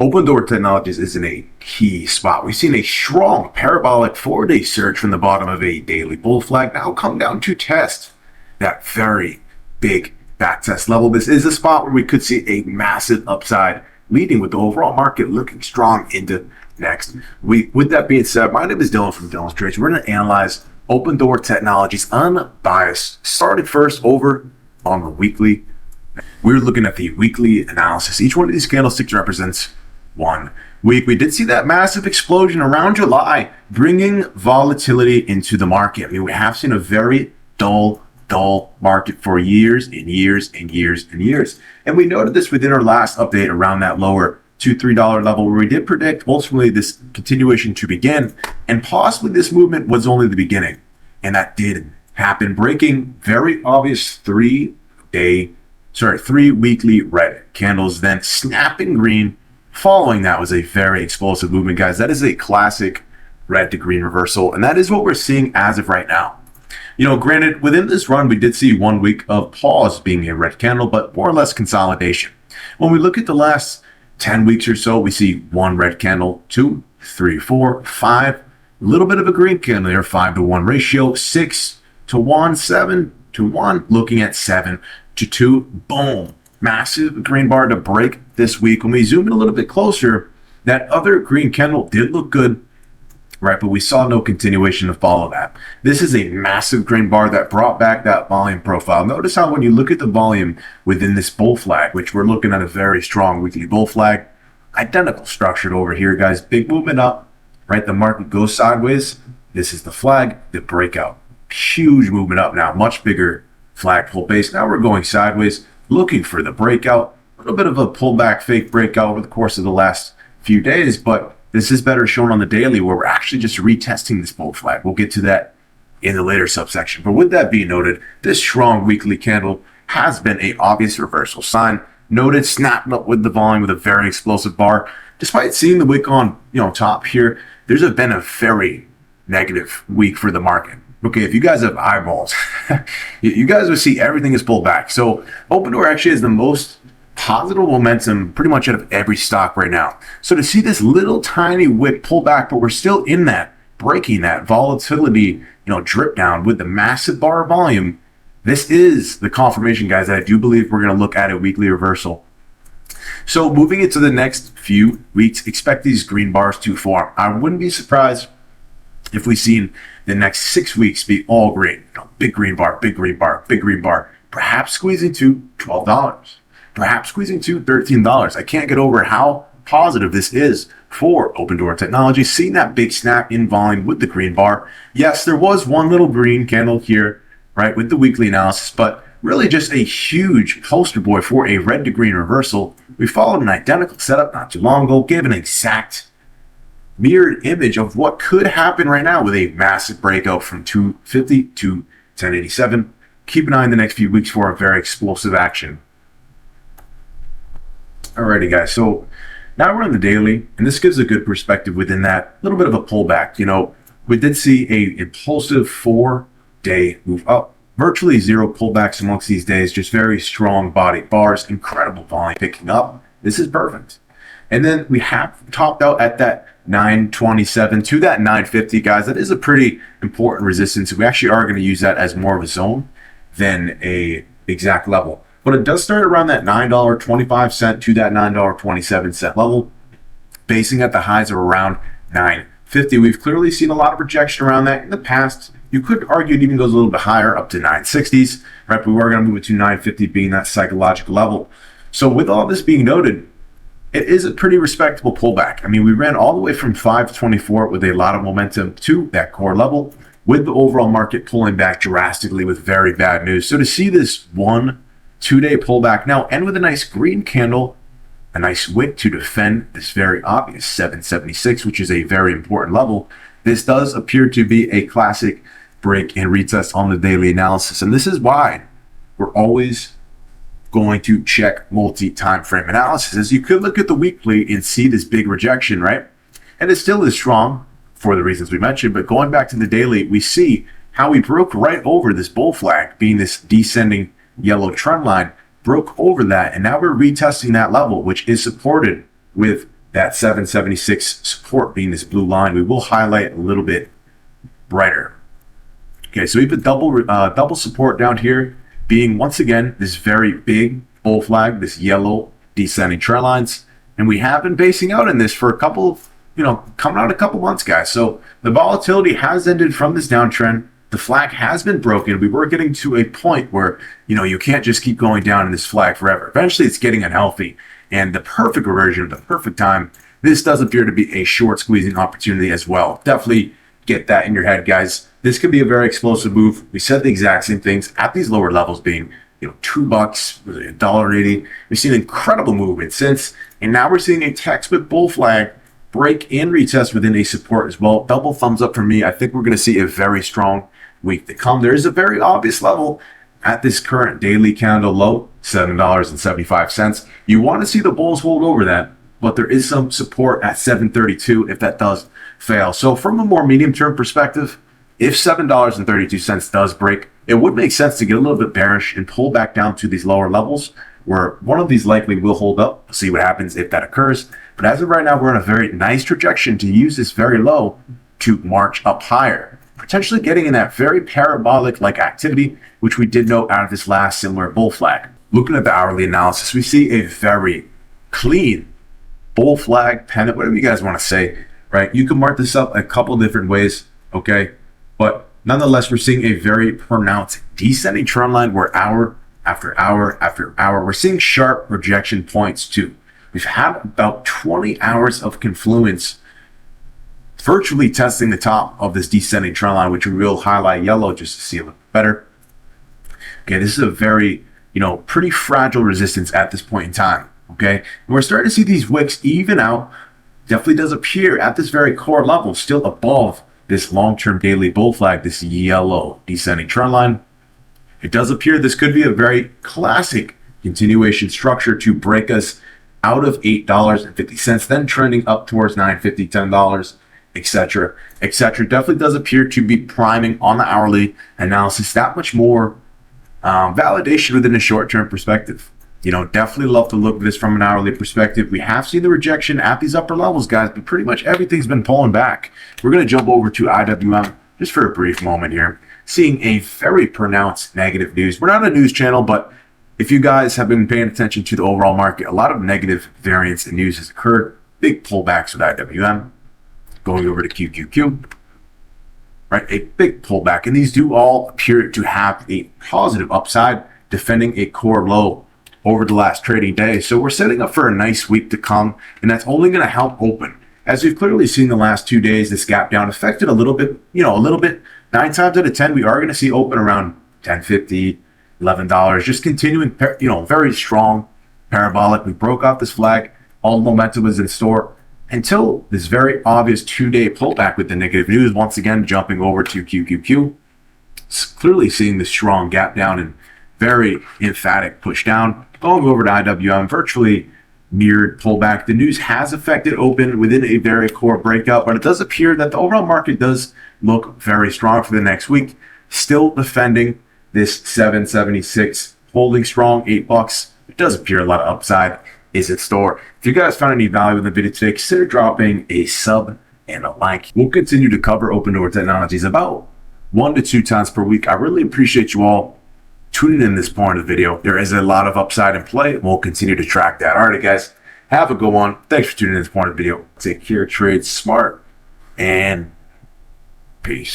Open door technologies is in a key spot. We've seen a strong parabolic 4-day surge from the bottom of a daily bull flag now come down to test that very big backtest level. This is a spot where we could see a massive upside leading with the overall market looking strong into next week. With that being said, my name is Dylan from Dylan's Trades. We're going to analyze open door technologies unbiased. Started first over on the weekly. We're looking at the weekly analysis. Each one of these candlesticks represents 1 week. We did see that massive explosion around July, bringing volatility into the market. I mean, we have seen a very dull market for years and years and years and years. And we noted this within our last update around that lower $2-3 level, where we did predict ultimately this continuation to begin, and possibly this movement was only the beginning. And that did happen, breaking very obvious 3 weekly red candles, then snapping green. Following that was a very explosive movement, guys. That is a classic red to green reversal, and that is what we're seeing as of right now. You know, granted, within this run, we did see 1 week of pause being a red candle, but more or less consolidation. When we look at the last 10 weeks or so, we see 1 red candle, 2, 3, 4, 5, a little bit of a green candle there, 5-to-1 ratio, 6-to-1, 7-to-1, looking at 7-to-2, boom. Massive green bar to break this week. When we zoom in a little bit closer, that other green candle did look good, right? But we saw no continuation to follow that. This is a massive green bar that brought back that volume profile. Notice how when you look at the volume within this bull flag, which we're looking at a very strong weekly bull flag, identical structured over here, guys. Big movement up, right? The market goes sideways. This is the flag, the breakout. Huge movement up now, much bigger flagpole base. Now we're going sideways, looking for the breakout. A little bit of a pullback, fake breakout over the course of the last few days, but this is better shown on the daily, where we're actually just retesting this bull flag. We'll get to that in the later subsection. But with that being noted, this strong weekly candle has been an obvious reversal sign. Noted, snapping up with the volume with a very explosive bar. Despite seeing the wick on, top here, there's been a very negative week for the market. Okay, if you guys have eyeballs, you guys will see everything is pulled back. So open door actually has the most positive momentum pretty much out of every stock right now. So to see this little tiny wick pull back, but we're still in that, breaking that volatility, drip down with the massive bar of volume, this is the confirmation, guys, that I do believe we're going to look at a weekly reversal. So moving into the next few weeks, expect these green bars to form. I wouldn't be surprised if we seen the next 6 weeks be all green. Big green bar, big green bar, big green bar, perhaps squeezing to $12, perhaps squeezing to $13. I can't get over how positive this is for open door technology. Seeing that big snap in volume with the green bar. Yes, there was one little green candle here, right, with the weekly analysis, but really just a huge poster boy for a red to green reversal. We followed an identical setup not too long ago, gave an exact mirrored image of what could happen right now with a massive breakout from 250 to 1087. Keep an eye in the next few weeks for a very explosive action. Alrighty, guys, so now we're on the daily, and this gives a good perspective within that little bit of a pullback. We did see a impulsive 4-day move up, virtually zero pullbacks amongst these days, just very strong body bars, incredible volume picking up. This is perfect. And then we have topped out at that 927 to that 950, guys. That is a pretty important resistance. We actually are going to use that as more of a zone than a exact level. But it does start around that $9.25 to that $9.27 level, basing at the highs of around 950. We've clearly seen a lot of rejection around that in the past. You could argue it even goes a little bit higher, up to 960s, right? But we are going to move it to 950 being that psychological level. So with all this being noted, it is a pretty respectable pullback. I mean, we ran all the way from 524 with a lot of momentum to that core level, with the overall market pulling back drastically with very bad news. So to see this 1-2 day pullback now, and with a nice green candle, a nice wick to defend this very obvious 776, which is a very important level, this does appear to be a classic break and retest on the daily analysis. And this is why we're always going to check multi-time frame analysis, as you could look at the weekly and see this big rejection, right? And it still is strong for the reasons we mentioned, but going back to the daily, we see how we broke right over this bull flag, being this descending yellow trend line, broke over that, and now we're retesting that level, which is supported with that 776 support being this blue line. We will highlight a little bit brighter. Okay, so we have a double support down here being, once again, this very big bull flag, this yellow descending trend lines. And we have been basing out in this for a couple of, coming out a couple months, guys. So the volatility has ended from this downtrend. The flag has been broken. We were getting to a point where, you can't just keep going down in this flag forever. Eventually, it's getting unhealthy. And the perfect reversion, the perfect time, this does appear to be a short squeezing opportunity as well. Definitely get that in your head, guys. This could be a very explosive move. We said the exact same things at these lower levels being, $2, $1.80. We've seen incredible movement since, and now we're seeing a textbook bull flag break and retest within a support as well. Double thumbs up for me. I think we're going to see a very strong week to come. There is a very obvious level at this current daily candle low, $7.75. You want to see the bulls hold over that, but there is some support at 732 if that does fail. So from a more medium-term perspective, if $7.32 does break, it would make sense to get a little bit bearish and pull back down to these lower levels where one of these likely will hold up. We'll see what happens if that occurs. But as of right now, we're in a very nice trajectory to use this very low to march up higher, potentially getting in that very parabolic-like activity, which we did note out of this last similar bull flag. Looking at the hourly analysis, we see a very clean bull flag, pennant, whatever you guys want to say, right? You can mark this up a couple different ways, okay? But nonetheless, we're seeing a very pronounced descending trend line where hour after hour after hour, we're seeing sharp rejection points too. We've had about 20 hours of confluence virtually testing the top of this descending trend line, which we will highlight yellow just to see a little better. Okay, this is a very, pretty fragile resistance at this point in time. Okay, and we're starting to see these wicks even out. Definitely does appear at this very core level, still above this long-term daily bull flag, this yellow descending trend line. It does appear this could be a very classic continuation structure to break us out of $8.50, then trending up towards $9.50, $10, etc., etc. Definitely does appear to be priming on the hourly analysis that much more validation within a short-term perspective. Definitely love to look at this from an hourly perspective. We have seen the rejection at these upper levels, guys, but pretty much everything's been pulling back. We're going to jump over to IWM just for a brief moment here, seeing a very pronounced negative news. We're not a news channel, but if you guys have been paying attention to the overall market, a lot of negative variance in news has occurred. Big pullbacks with IWM. Going over to QQQ, right? A big pullback, and these do all appear to have a positive upside, defending a core low over the last trading day. So we're setting up for a nice week to come, and that's only going to help open. As we've clearly seen the last 2 days, this gap down affected a little bit. 9 times out of 10, we are going to see open around $10.50, $11, just continuing, very strong parabolic. We broke off this flag. All momentum was in store until this very obvious 2-day pullback with the negative news, once again jumping over to QQQ. Clearly seeing the strong gap down and very emphatic push down. Going over to IWM, virtually mirrored pullback. The news has affected open within a very core breakout, but it does appear that the overall market does look very strong for the next week. Still defending this 776, holding strong, $8. It does appear a lot of upside is in store. If you guys found any value in the video today, consider dropping a sub and a like. We'll continue to cover open door technologies about 1 to 2 times per week. I really appreciate you all tuning in this point of the video. There is a lot of upside in play, and we'll continue to track that. All right, guys, have a good one. Thanks for tuning in this point of the video. Take care, trade smart, and peace.